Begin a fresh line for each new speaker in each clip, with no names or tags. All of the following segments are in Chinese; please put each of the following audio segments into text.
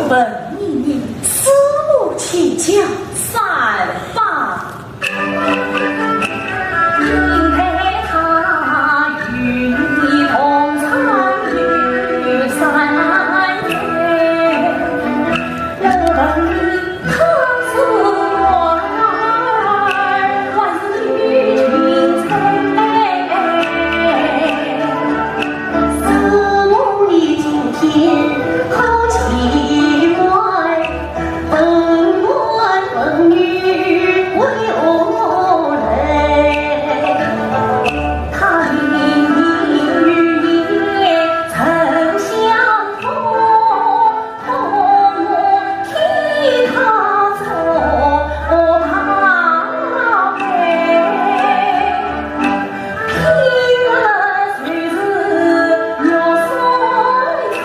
问你思路请教三吧。因陪他与你同参与3年，能等你可是我儿万事与君催。思慕你今天好奇怪，问我问女为我累。他明明日夜曾相逢，同我替他做他陪。平安虽是有衰退，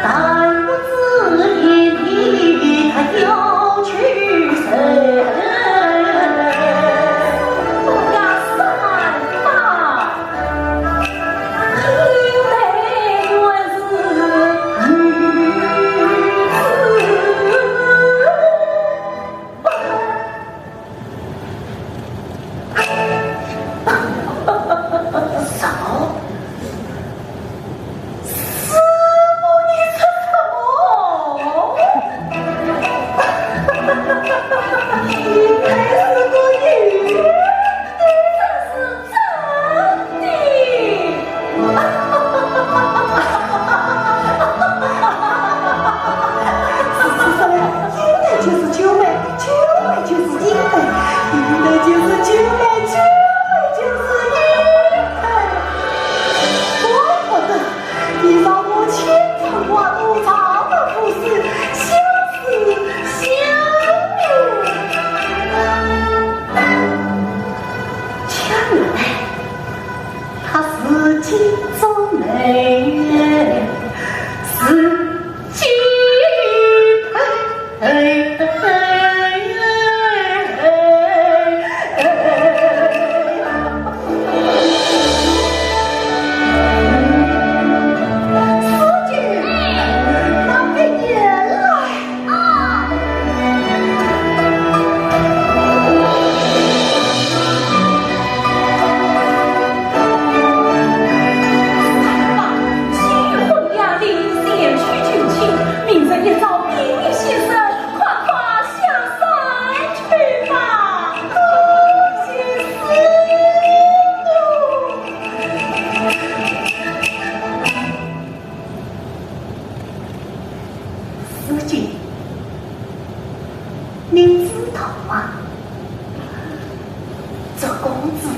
但不知你他要去谁？不要散吧，因为原是女子。嫂，师母你说什么？你还是个女人，这是真的。就是九妹，九妹就是英妹，英妹就是九妹，九妹就是英妹。怪不得你让我牵肠挂肚，常常不是相思相恋。原来她是金州妹，是金佩。司机，您知道吗？这公子